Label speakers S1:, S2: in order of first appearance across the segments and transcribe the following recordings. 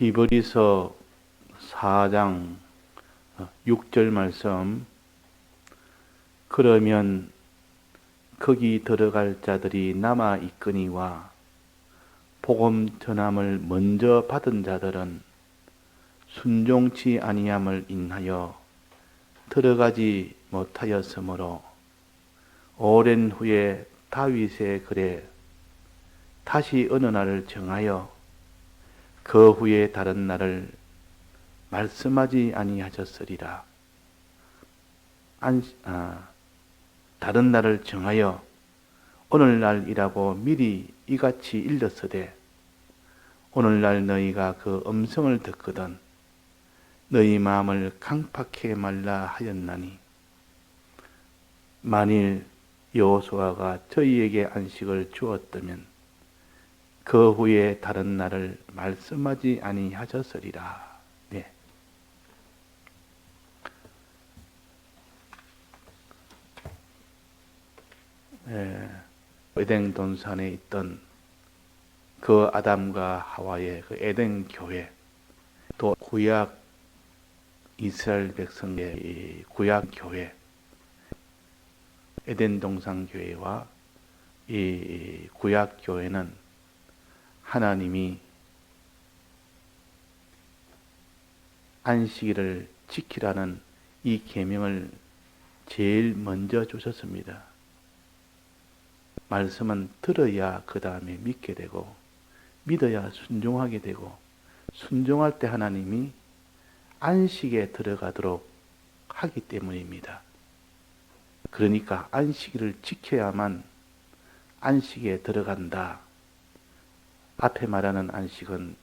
S1: 히브리서 4장 6절 말씀. 그러면 거기 들어갈 자들이 남아 있거니와 복음 전함을 먼저 받은 자들은 순종치 아니함을 인하여 들어가지 못하였으므로 오랜 후에 다윗의 글에 다시 어느 날을 정하여 그 후에 다른 날을 말씀하지 아니하셨으리라. 다른 날을 정하여 오늘날이라고 미리 이같이 일렀으되 오늘날 너희가 그 음성을 듣거든 너희 마음을 강팍해 말라 하였나니 만일 여호수아가 저희에게 안식을 주었다면 그 후에 다른 날을 말씀하지 아니하셨으리라. 네. 에덴 동산에 있던 그 아담과 하와의 그 에덴 교회, 또 구약 이스라엘 백성의 구약 교회, 에덴 동산 교회와 이 구약 교회는 하나님이 안식일을 지키라는 이 계명을 제일 먼저 주셨습니다. 말씀은 들어야 그 다음에 믿게 되고 믿어야 순종하게 되고 순종할 때 하나님이 안식에 들어가도록 하기 때문입니다. 그러니까 안식일을 지켜야만 안식에 들어간다. 앞에 말하는 안식은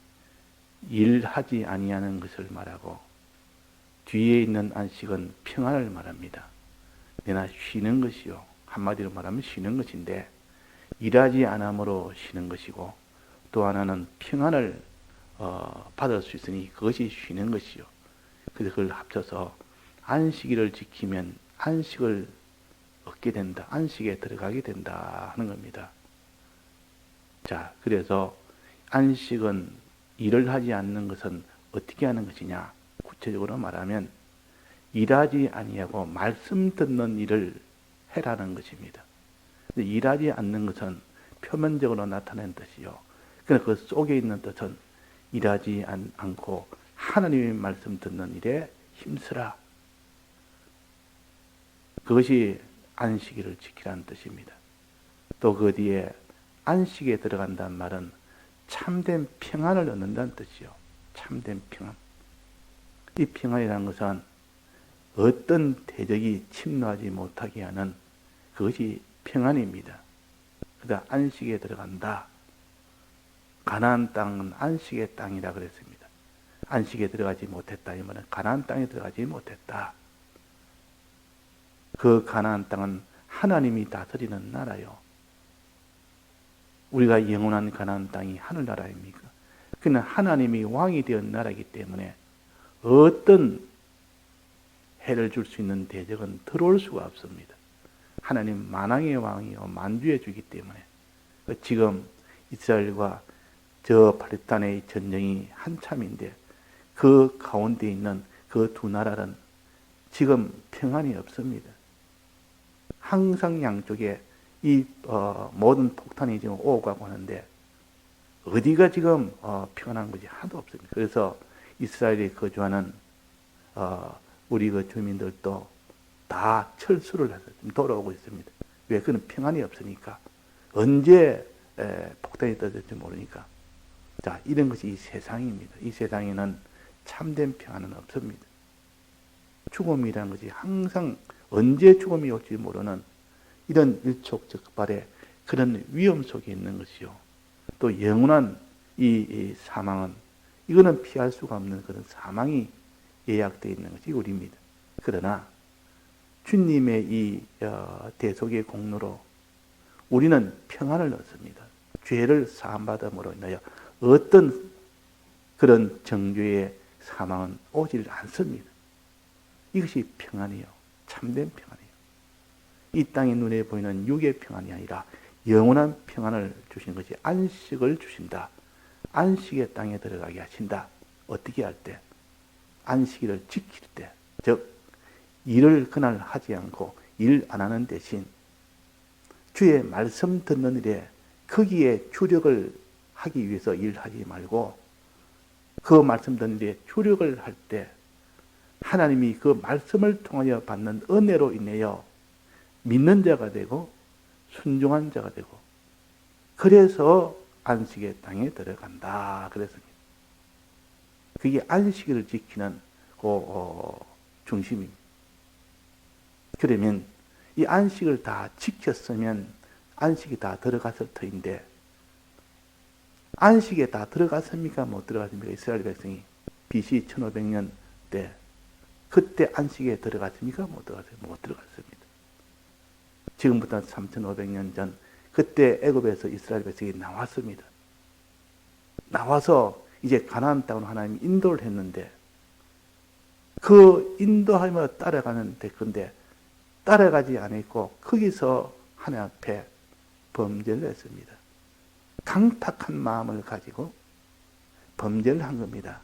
S1: 일하지 아니하는 것을 말하고 뒤에 있는 안식은 평안을 말합니다. 내나 쉬는 것이요. 한마디로 말하면 쉬는 것인데 일하지 않음으로 쉬는 것이고 또 하나는 평안을 받을 수 있으니 그것이 쉬는 것이요. 그래서 그걸 합쳐서 안식일을 지키면 안식을 얻게 된다. 안식에 들어가게 된다 하는 겁니다. 자, 그래서 안식은 일을 하지 않는 것은 어떻게 하는 것이냐? 구체적으로 말하면 일하지 아니하고 말씀 듣는 일을 해라는 것입니다. 일하지 않는 것은 표면적으로 나타낸 뜻이요. 그러나 그 속에 있는 뜻은 일하지 않고 하나님의 말씀 듣는 일에 힘쓰라. 그것이 안식일을 지키라는 뜻입니다. 또 그 뒤에 안식에 들어간다는 말은 참된 평안을 얻는다는 뜻이요. 참된 평안. 이 평안이라는 것은 어떤 대적이 침노하지 못하게 하는 그것이 평안입니다. 그다음 안식에 들어간다. 가나안 땅은 안식의 땅이라 그랬습니다. 안식에 들어가지 못했다. 이 말은 가나안 땅에 들어가지 못했다. 그 가나안 땅은 하나님이 다스리는 나라요. 우리가 영원한 가나안 땅이 하늘나라입니까? 그는 하나님이 왕이 되은 나라이기 때문에 어떤 해를 줄 수 있는 대적은 들어올 수가 없습니다. 하나님 만왕의 왕이요 만주의 주이기 때문에 지금 이스라엘과 저 팔레스타인의 전쟁이 한참인데 그 가운데 있는 그 두 나라는 지금 평안이 없습니다. 항상 양쪽에 이 모든 폭탄이 지금 오고 가고 하는데 어디가 지금 평안한 것이 하나도 없습니다. 그래서 이스라엘에 거주하는 우리 그 주민들도 다 철수를 해서 돌아오고 있습니다. 왜? 그는 평안이 없으니까. 언제 폭탄이 터질지 모르니까. 자, 이런 것이 이 세상입니다. 이 세상에는 참된 평안은 없습니다. 죽음이라는 것이 항상 언제 죽음이 올지 모르는 이런 일촉즉발의 그런 위험 속에 있는 것이요. 또 영원한 이 사망은 이거는 피할 수가 없는 그런 사망이 예약되어 있는 것이 우리입니다. 그러나 주님의 이 대속의 공로로 우리는 평안을 얻습니다. 죄를 사함받음으로 인하여 어떤 그런 정죄의 사망은 오질 않습니다. 이것이 평안이요. 참된 평안이요. 이 땅의 눈에 보이는 육의 평안이 아니라 영원한 평안을 주신 것이 안식을 주신다. 안식의 땅에 들어가게 하신다. 어떻게 할 때? 안식일을 지킬 때. 즉, 일을 그날 하지 않고 일 안 하는 대신 주의 말씀 듣는 일에 거기에 주력을 하기 위해서 일하지 말고 그 말씀 듣는 일에 주력을 할 때 하나님이 그 말씀을 통하여 받는 은혜로 인하여 믿는 자가 되고 순종한 자가 되고 그래서 안식의 땅에 들어간다. 그랬습니다. 그게 안식일을 지키는 중심입니다. 그러면 이 안식을 다 지켰으면 안식이 다 들어갔을 터인데 안식에 다 들어갔습니까? 못 들어갔습니까? 이스라엘 백성이 BC 1500년 때 그때 안식에 들어갔습니까? 못 들어갔습니다. 못 들어갔습니다. 지금부터 3500년 전 그때 애굽에서 이스라엘 백성이 나왔습니다. 나와서 이제 가나안 땅으로 하나님이 인도를 했는데 그 인도하며 따라가는 데건데 따라가지 않았고 거기서 하나님 앞에 범죄를 했습니다. 강팍한 마음을 가지고 범죄를 한 겁니다.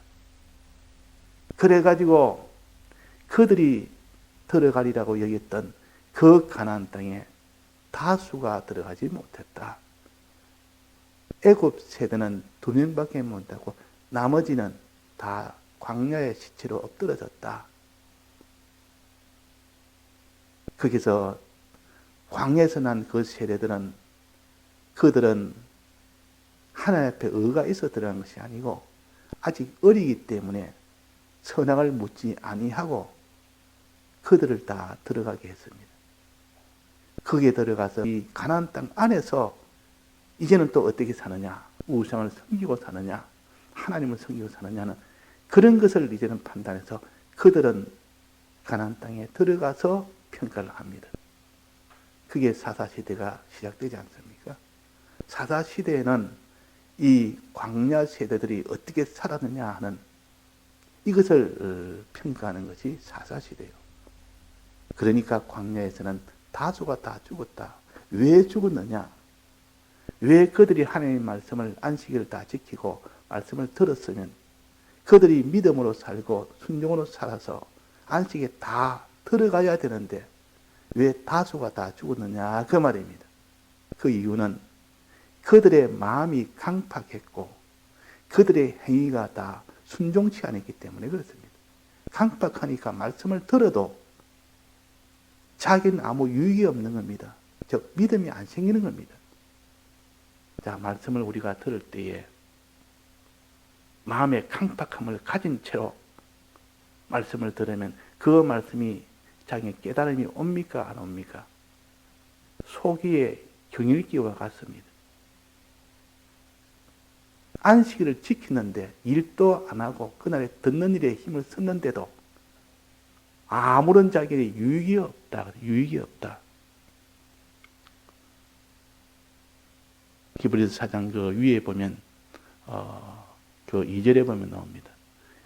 S1: 그래가지고 그들이 들어가리라고 여겼던 그 가나안 땅에 다수가 들어가지 못했다. 애굽 세대는 2명밖에 못하고 나머지는 다 광야의 시체로 엎드러졌다. 거기서 광야에서 난 그 세대들은 그들은 하나님 앞에 의가 있어 들어간 것이 아니고 아직 어리기 때문에 선악을 묻지 아니하고 그들을 다 들어가게 했습니다. 거기에 들어가서 이 가나안 땅 안에서 이제는 또 어떻게 사느냐, 우상을 섬기고 사느냐, 하나님을 섬기고 사느냐는 그런 것을 이제는 판단해서 그들은 가나안 땅에 들어가서 평가를 합니다. 그게 사사시대가 시작되지 않습니까? 사사시대에는 이 광야 세대들이 어떻게 살았느냐 하는 이것을 평가하는 것이 사사시대예요. 그러니까 광야에서는 다수가 다 죽었다. 왜 죽었느냐? 왜 그들이 하나님의 말씀을 안식일을 다 지키고 말씀을 들었으면 그들이 믿음으로 살고 순종으로 살아서 안식에 다 들어가야 되는데 왜 다수가 다 죽었느냐 그 말입니다. 그 이유는 그들의 마음이 강팍했고 그들의 행위가 다 순종치 않았기 때문에 그렇습니다. 강팍하니까 말씀을 들어도 자기는 아무 유익이 없는 겁니다. 즉 믿음이 안 생기는 겁니다. 자, 말씀을 우리가 들을 때에 마음의 강팍함을 가진 채로 말씀을 들으면 그 말씀이 자기의 깨달음이 옵니까 안 옵니까? 소기의 경일기와 같습니다. 안식일을 지키는데 일도 안 하고 그날에 듣는 일에 힘을 썼는데도 아무런 자기의 유익이 없다. 유익이 없다. 히브리서 4장 그 위에 보면 그 2절에 보면 나옵니다.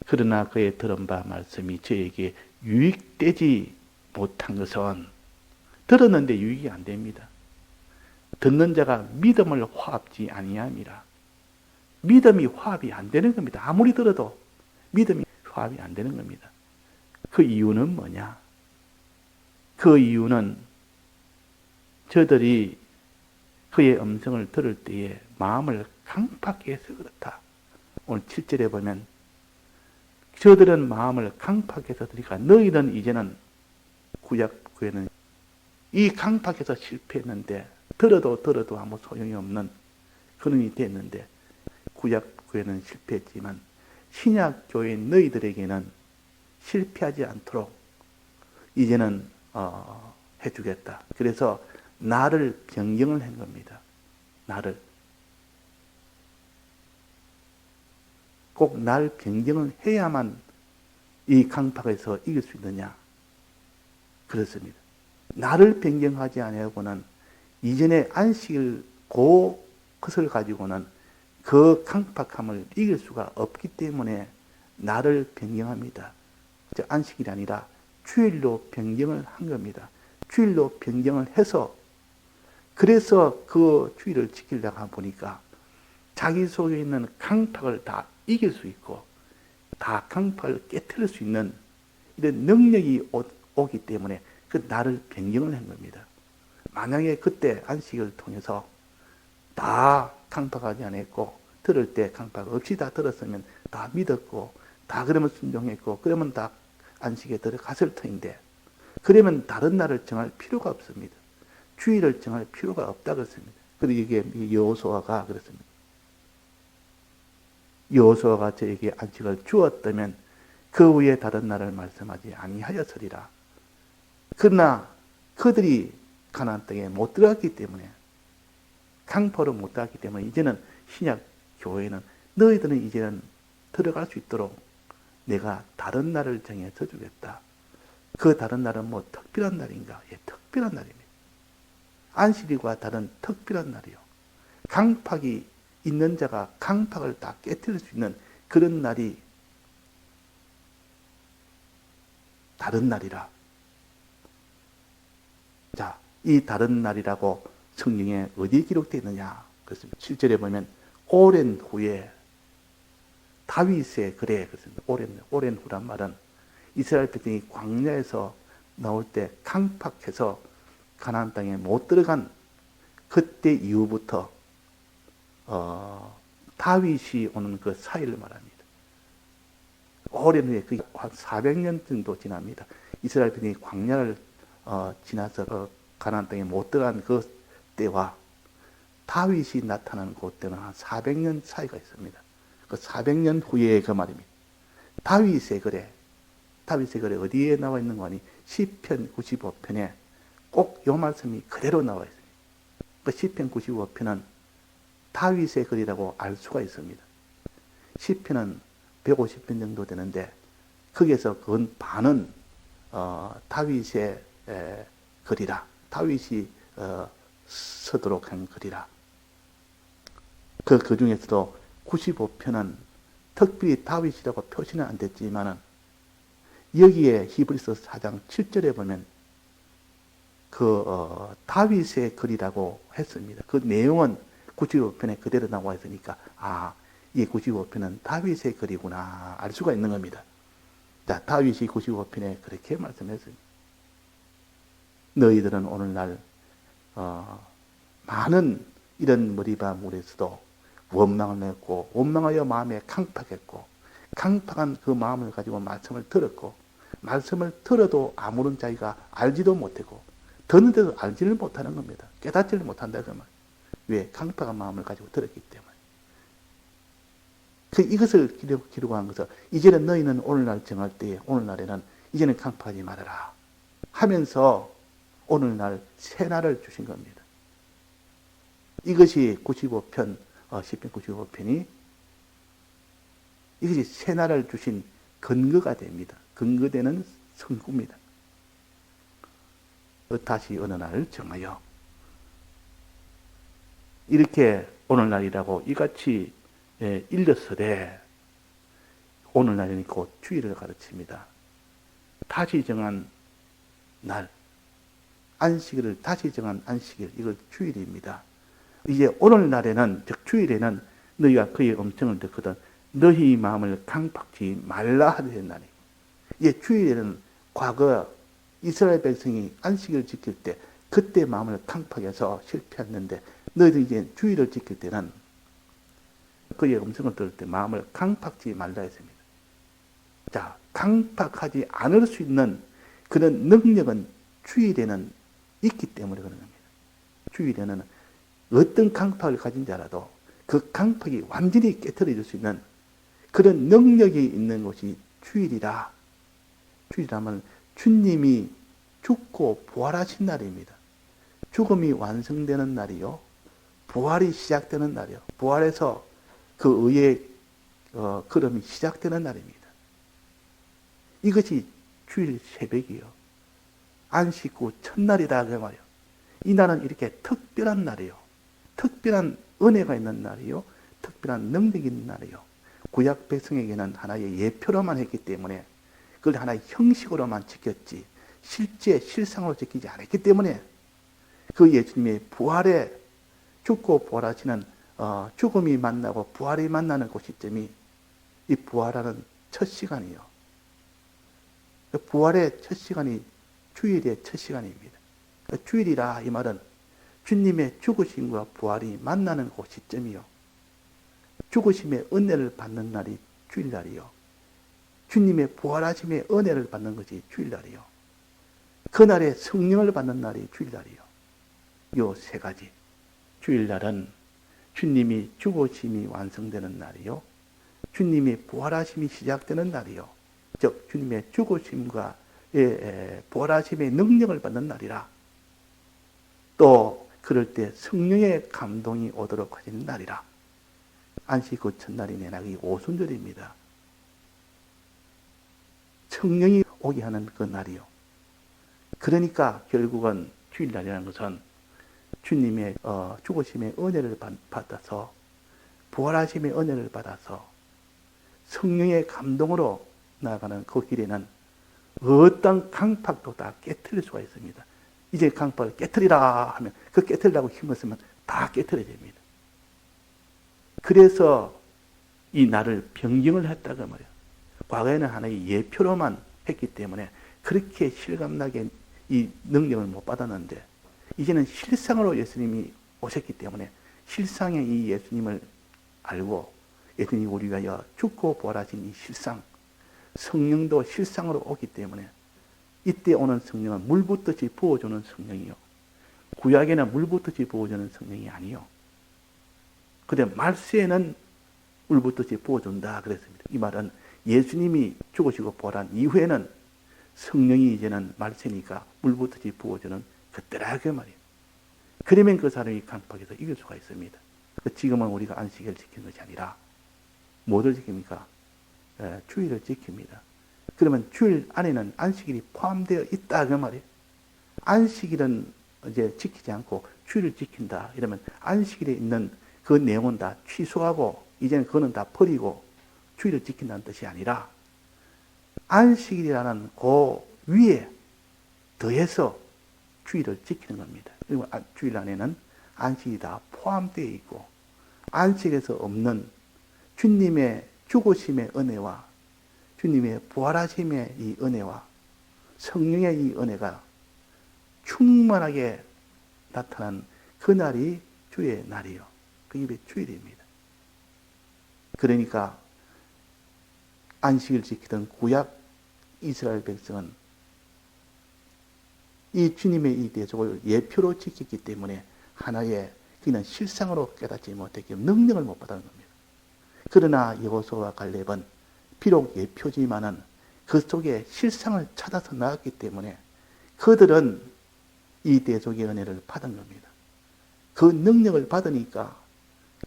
S1: 그러나 그의 들은 바 말씀이 저에게 유익되지 못한 것은 들었는데 유익이 안 됩니다. 듣는 자가 믿음을 화합지 아니함이라. 믿음이 화합이 안 되는 겁니다. 아무리 들어도 믿음이 화합이 안 되는 겁니다. 그 이유는 뭐냐? 그 이유는 저들이 그의 음성을 들을 때에 마음을 강팍히 해서 그렇다. 오늘 7절에 보면 저들은 마음을 강팍해서 들으니까 너희는 이제는 구약구에는 이 강팍해서 실패했는데 들어도 아무 소용이 없는 그런 일이 됐는데 구약구에는 실패했지만 신약교회인 너희들에게는 실패하지 않도록 이제는 해주겠다. 그래서 나를 변경을 한 겁니다. 나를. 꼭 날 변경을 해야만 이 강팍에서 이길 수 있느냐? 그렇습니다. 나를 변경하지 아니하고는 이전에 안식일 그것을 가지고는 그 강팍함을 이길 수가 없기 때문에 나를 변경합니다. 안식일이 아니라 주일로 변경을 한 겁니다. 주일로 변경을 해서 그래서 그 주일을 지키려고 보니까 자기 속에 있는 강팍을 다 이길 수 있고 다 강팍을 깨뜨릴 수 있는 이런 능력이 오기 때문에 그 날을 변경을 한 겁니다. 만약에 그때 안식을 통해서 다 강팍하지 않았고 들을 때 강팍 없이 다 들었으면 다 믿었고 다 그러면 순종했고 그러면 다 안식에 들어갔을 터인데 그러면 다른 날을 정할 필요가 없습니다. 주일을 정할 필요가 없다 그랬습니다. 그리고 이게 여호수아가 그랬습니다. 여호수아가 저에게 안식을 주었다면 그 후에 다른 날을 말씀하지 아니하였으리라. 그러나 그들이 가나안 땅에 못 들어갔기 때문에 강포로 못 들어갔기 때문에 이제는 신약 교회는 너희들은 이제는 들어갈 수 있도록 내가 다른 날을 정해서 주겠다. 그 다른 날은 뭐 특별한 날인가? 예, 특별한 날입니다. 안식일과 다른 특별한 날이요. 강팍이 있는 자가 강팍을 다 깨뜨릴 수 있는 그런 날이 다른 날이라. 자, 이 다른 날이라고 성경에 어디에 기록되어 있느냐? 그렇습니다. 7절에 보면 오랜 후에 다윗의 글에 그렇습니다. 오랜 후란 말은 이스라엘 백성이 광야에서 나올 때 강팍해서 가나안 땅에 못 들어간 그때 이후부터 다윗이 오는 그 사이를 말합니다. 오랜 후에 그 한 400년 정도 지납니다. 이스라엘 백성이 광야를 지나서 가나안 땅에 못 들어간 그 때와 다윗이 나타나는 그 때는 한 400년 차이가 있습니다. 그 400년 후에 그 말입니다. 다윗의 글에 어디에 나와 있는 거니? 시편 95편에 꼭 이 말씀이 그대로 나와 있습니다. 그 시편 95편은 다윗의 글이라고 알 수가 있습니다. 시편은 150편 정도 되는데 거기에서 그 반은 다윗의 글이라. 다윗이 쓰도록 한 글이라. 그 중에서도 95편은 특별히 다윗이라고 표시는 안 됐지만은 여기에 히브리서 4장 7절에 보면 다윗의 글이라고 했습니다. 그 내용은 95편에 그대로 나와 있으니까 이 95편은 다윗의 글이구나 알 수가 있는 겁니다. 자, 다윗이 95편에 그렇게 말씀했습니다. 너희들은 오늘날 많은 이런 머리바 물에서도 원망을 했고 원망하여 마음에 강팍했고 강팍한 그 마음을 가지고 말씀을 들었고 말씀을 들어도 아무런 자기가 알지도 못하고 듣는데도 알지를 못하는 겁니다. 깨닫지를 못한다 그 말. 왜? 강팍한 마음을 가지고 들었기 때문에. 이것을 기록한 것은 이제는 너희는 오늘날 정할 때에 오늘날에는 이제는 강팍하지 말아라 하면서 오늘날 새날을 주신 겁니다. 이것이 95편 시편 95편이 이것이 새날을 주신 근거가 됩니다. 근거되는 성구입니다. 다시 어느 날 정하여 이렇게 오늘날이라고 이같이 일렀으되 오늘날이니 곧 주일을 가르칩니다. 다시 정한 날 안식일을 다시 정한 안식일 이걸 주일입니다. 이제 오늘날에는 즉 주일에는 너희가 그의 음성을 듣거든 너희 마음을 강팍지 말라 하는 날이. 이제 주일에는 과거 이스라엘 백성이 안식일을 지킬 때 그때 마음을 강팍해서 실패했는데 너희들 이제 주일을 지킬 때는 그의 음성을 들을 때 마음을 강팍지 말라 했습니다. 자, 강팍하지 않을 수 있는 그런 능력은 주일에는 있기 때문에 그런 겁니다. 주일에는 어떤 강팍을 가진 자라도 그 강팍이 완전히 깨트려질 수 있는 그런 능력이 있는 것이 주일이라. 주일이라면 주님이 죽고 부활하신 날입니다. 죽음이 완성되는 날이요. 부활이 시작되는 날이요. 부활해서 그 의의 걸음이 시작되는 날입니다. 이것이 주일 새벽이요. 안식 후 첫날이다 그 말이요. 이 날은 이렇게 특별한 날이요. 특별한 은혜가 있는 날이요. 특별한 능력이 있는 날이요. 구약 백성에게는 하나의 예표로만 했기 때문에 그걸 하나의 형식으로만 지켰지 실제 실상으로 지키지 않았기 때문에 그 예수님의 부활에 죽고 부활하시는 죽음이 만나고 부활이 만나는 그 시점이 이 부활하는 첫 시간이요. 부활의 첫 시간이 주일의 첫 시간입니다. 주일이라 이 말은 주님의 죽으심과 부활이 만나는 그 시점이요. 죽으심의 은혜를 받는 날이 주일날이요. 주님의 부활하심의 은혜를 받는 것이 주일날이요. 그날에 성령을 받는 날이 주일날이요. 요 세 가지. 주일날은 주님이 죽으심이 완성되는 날이요. 주님이 부활하심이 시작되는 날이요. 즉 주님의 죽으심과 부활하심의 능력을 받는 날이라. 또 그럴 때 성령의 감동이 오도록 하시는 날이라. 안식 그 첫날이 내나기 오순절입니다. 성령이 오게 하는 그 날이요. 그러니까 결국은 주일날이라는 것은 주님의 죽으심의 은혜를 받아서 부활하심의 은혜를 받아서 성령의 감동으로 나아가는 그 길에는 어떤 강팍도 다 깨트릴 수가 있습니다. 이제 강팍을 깨트리라 하면 그 깨트리라고 힘을 쓰면 다 깨트려야 됩니다. 그래서 이 날을 변경을 했다고 말이에요. 과거에는 하나의 예표로만 했기 때문에 그렇게 실감나게 이 능력을 못 받았는데 이제는 실상으로 예수님이 오셨기 때문에 실상의 이 예수님을 알고 예수님이 우리 위하여 죽고 부활하신 이 실상, 성령도 실상으로 오기 때문에 이때 오는 성령은 물 붓듯이 부어주는 성령이요. 구약에는 물 붓듯이 부어주는 성령이 아니요. 근데 말세에는 물 붓듯이 부어준다 그랬습니다. 이 말은 예수님이 죽으시고 부활한 이후에는 성령이 이제는 말세니까 물 붓듯이 부어주는 그때라 그 말이에요. 그러면 그 사람이 강팍에서 이길 수가 있습니다. 지금은 우리가 안식일을 지키는 것이 아니라 뭐를 지킵니까? 주일을 지킵니다. 그러면 주일 안에는 안식일이 포함되어 있다 그 말이에요. 안식일은 이제 지키지 않고 주일을 지킨다 이러면 안식일에 있는 그 내용은 다 취소하고 이제는 그거는 다 버리고 주일을 지킨다는 뜻이 아니라 안식일이라는 그 위에 더해서 주일을 지키는 겁니다. 그리고 주일 안에는 안식이 다 포함되어 있고 안식에서 없는 주님의 죽으심의 은혜와 주님의 부활하심의 이 은혜와 성령의 이 은혜가 충만하게 나타난 그날이 주의 날이요. 그게 주일입니다. 그러니까 안식을 지키던 구약 이스라엘 백성은 이 주님의 이 대속을 예표로 지켰기 때문에 하나의 그는 실상으로 깨닫지 못했기 때문에 능력을 못 받은 겁니다. 그러나 여호수아와 갈렙은 비록 예표지만은 그 속에 실상을 찾아서 나왔기 때문에 그들은 이 대속의 은혜를 받은 겁니다. 그 능력을 받으니까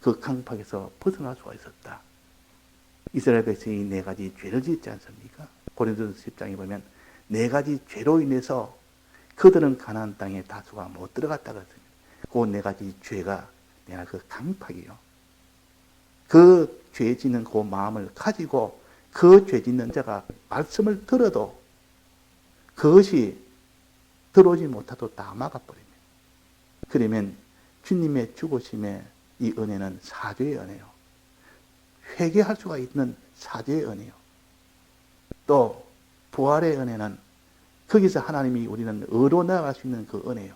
S1: 그 강팍에서 벗어날 수가 있었다. 이스라엘 백성이 네 가지 죄를 짓지 않습니까? 고린도서 10장에 보면 네 가지 죄로 인해서 그들은 가나안 땅에 다수가 못 들어갔다고 했습니다. 그 네 가지 죄가 내가 그 강팍이요. 그 죄 짓는 그 마음을 가지고 그 죄 짓는 자가 말씀을 들어도 그것이 들어오지 못하도 다 막아버립니다. 그러면 주님의 죽으심의 이 은혜는 사죄의 은혜요. 회개할 수가 있는 사죄의 은혜요. 또 부활의 은혜는 거기서 하나님이 우리는 의로 나아갈 수 있는 그 은혜요.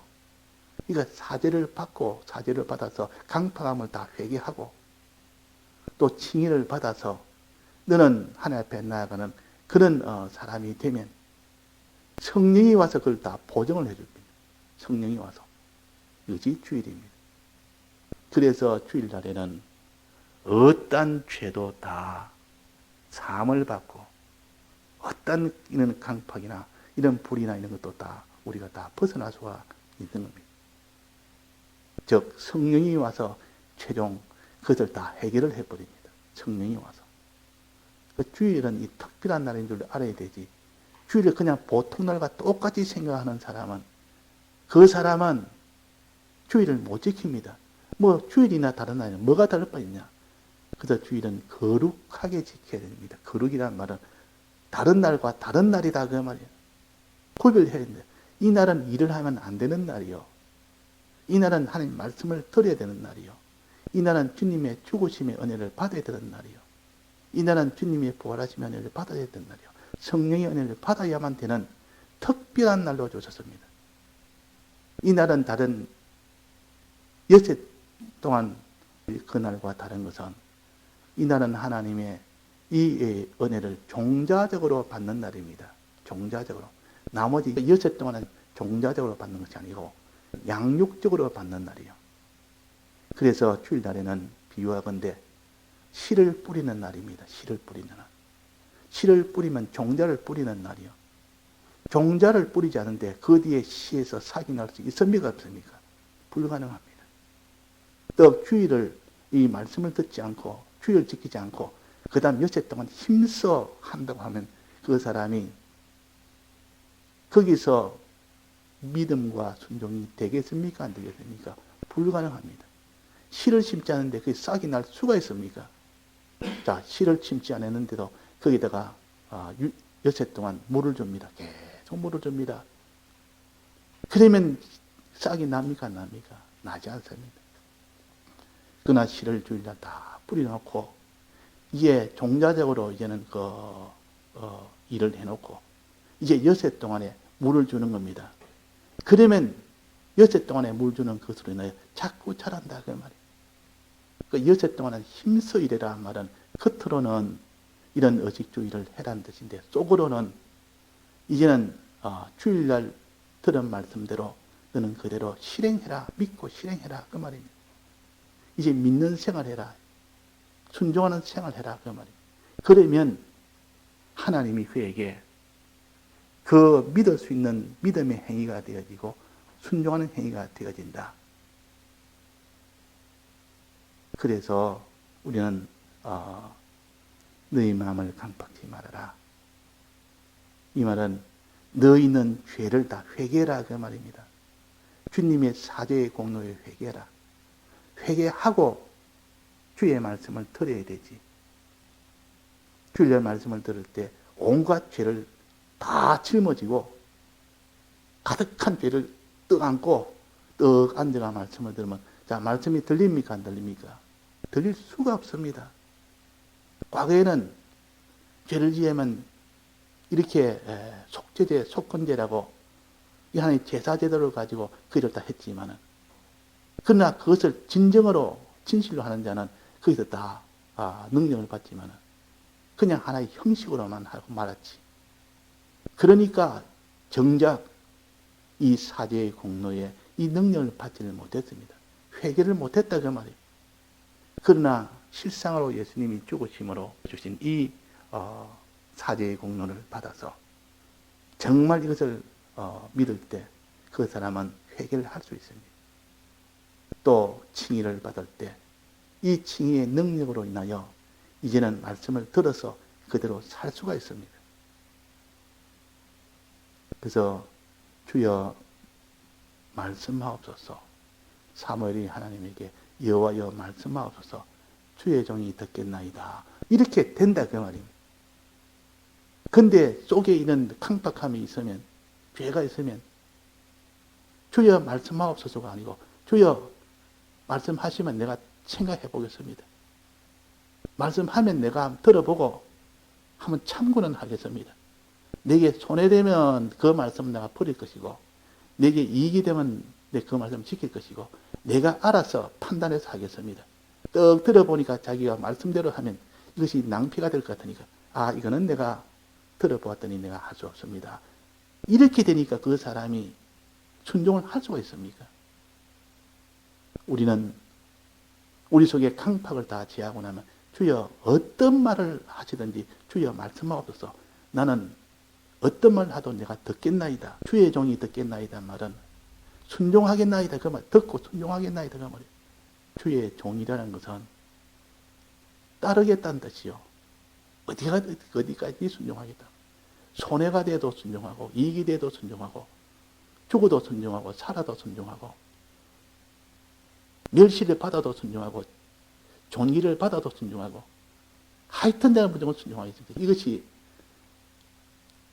S1: 그러니까 사죄를 받고 사죄를 받아서 강팍함을 다 회개하고 또 칭의를 받아서 너는 하나님 앞에 나아가는 그런 사람이 되면 성령이 와서 그걸 다 보정을 해줍니다. 성령이 와서. 이것이 주일입니다. 그래서 주일날에는 어떤 죄도 다 사함을 받고 어떤 이런 강팍이나 이런 불이나 이런 것도 다 우리가 다 벗어날 수가 있는 겁니다. 즉 성령이 와서 최종 그것을 다 해결을 해버립니다. 성령이 와서. 그 주일은 이 특별한 날인 줄 알아야 되지. 주일을 그냥 보통 날과 똑같이 생각하는 사람은 그 사람은 주일을 못 지킵니다. 뭐 주일이나 다른 날은 뭐가 다를 바 있냐. 그래서 주일은 거룩하게 지켜야 됩니다. 거룩이란 말은 다른 날과 다른 날이다 그 말이에요. 구별해야 됩니다. 이 날은 일을 하면 안 되는 날이요. 이 날은 하나님 말씀을 들어야 되는 날이요. 이 날은 주님의 죽으심의 은혜를 받아야 되는 날이요. 이날은 주님이 부활하시면 은혜를 받아야 했던 날이요. 성령의 은혜를 받아야만 되는 특별한 날로 주셨습니다. 이날은 다른 여섯 동안 그날과 다른 것은 이날은 하나님의 이 은혜를 종자적으로 받는 날입니다. 종자적으로. 나머지 여섯 동안은 종자적으로 받는 것이 아니고 양육적으로 받는 날이요. 그래서 주일날에는 비유하건대 씨를 뿌리는 날입니다. 씨를 뿌리는 날. 씨를 뿌리면 종자를 뿌리는 날이요. 종자를 뿌리지 않은데 그 뒤에 씨에서 싹이 날 수 있습니까? 없습니까? 불가능합니다. 또 주일을 이 말씀을 듣지 않고 주일을 지키지 않고 그 다음 여섯 동안 힘써 한다고 하면 그 사람이 거기서 믿음과 순종이 되겠습니까? 안 되겠습니까? 불가능합니다. 씨를 심지 않는데 그게 싹이 날 수가 있습니까? 자, 씨를 심지 않았는데도 거기다가 여섯 동안 물을 줍니다. 계속 물을 줍니다. 그러면 싹이 납니까? 안 납니까? 나지 않습니다. 그러나 씨를 주일날 다 뿌려놓고 이제 종자적으로 이제는 일을 해놓고 이제 여섯 동안에 물을 주는 겁니다. 그러면 여섯 동안에 물 주는 것으로 인하여 자꾸 자란다 그 말이에요. 그 여섯 동안은 힘써 일해라 말은 겉으로는 이런 의식주의를 해라는 뜻인데 속으로는 이제는 주일날 들은 말씀대로 너는 그대로 실행해라. 믿고 실행해라 그 말입니다. 이제 믿는 생활해라. 순종하는 생활해라 그 말입니다. 그러면 하나님이 그에게 그 믿을 수 있는 믿음의 행위가 되어지고 순종하는 행위가 되어진다. 그래서 우리는 너희 마음을 강팍히 말하라. 이 말은 너희는 죄를 다 회개하라 그 말입니다. 주님의 사죄의 공로에 회개하라. 회개하고 주의 말씀을 들어야 되지. 주의 말씀을 들을 때 온갖 죄를 다 짊어지고 가득한 죄를 떡 안고 떡 앉아가 말씀을 들으면 자, 말씀이 들립니까? 안 들립니까? 들릴 수가 없습니다. 과거에는 죄를 지으면 이렇게 속죄제, 속건제라고 이 하나님 제사제도를 가지고 그걸 다 했지만은 그러나 그것을 진정으로 진실로 하는 자는 거기서 다 능력을 받지만은 그냥 하나의 형식으로만 하고 말았지. 그러니까 정작 이 사죄의 공로에 이 능력을 받지를 못했습니다. 회개를 못했다 그 말이에요. 그러나 실상으로 예수님이 죽으심으로 주신 이 사죄의 공로를 받아서 정말 이것을 믿을 때 그 사람은 회개를 할 수 있습니다. 또 칭의를 받을 때 이 칭의의 능력으로 인하여 이제는 말씀을 들어서 그대로 살 수가 있습니다. 그래서 주여 말씀하옵소서. 사무엘이 하나님에게 여호와여 말씀하옵소서. 주의 종이 듣겠나이다. 이렇게 된다 그 말입니다. 근데 속에 있는 강박함이 있으면 죄가 있으면 주여 말씀하옵소서가 아니고 주여 말씀하시면 내가 생각해 보겠습니다. 말씀하면 내가 들어보고 한번 참고는 하겠습니다. 내게 손해되면 그 말씀 내가 버릴 것이고 내게 이익이 되면 내 그 말씀 지킬 것이고 내가 알아서 판단해서 하겠습니다. 떡 들어보니까 자기가 말씀대로 하면 이것이 낭피가 될 것 같으니까 이거는 내가 들어보았더니 내가 할 수 없습니다. 이렇게 되니까 그 사람이 순종을 할 수가 있습니까? 우리는 우리 속에 강팍을 다 제하고 나면 주여 어떤 말을 하시든지 주여 말씀하옵소서. 나는 어떤 말을 하도 내가 듣겠나이다. 주의 종이 듣겠나이다 말은 순종하겠나이다 그 말. 듣고 순종하겠나이다 그 말이에요. 주의 종이라는 것은 따르겠다는 뜻이요. 어디까지 순종하겠다. 손해가 돼도 순종하고 이익이 돼도 순종하고 죽어도 순종하고 살아도 순종하고 멸시를 받아도 순종하고 존귀를 받아도 순종하고 하여튼 내가 무조건 순종하겠습니다. 이것이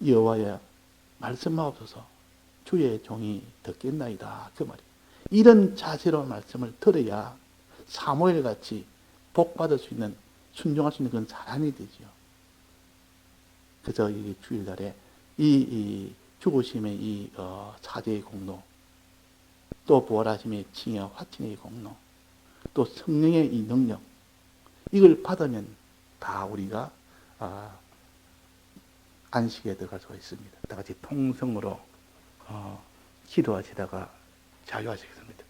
S1: 여호와의 말씀하옵소서. 주의 종이 듣겠나이다 그 말이에요. 이런 자세로 말씀을 들어야 사무엘같이 복받을 수 있는 순종할 수 있는 그런 사람이 되죠. 그래서 이 주일날에 이 죽으심의 이 사죄의 공로, 또 부활하심의 칭의와 화친의 공로, 또 성령의 이 능력, 이걸 받으면 다 우리가 안식에 들어갈 수가 있습니다. 다 같이 통성으로 기도하시다가 자유하시겠습니다.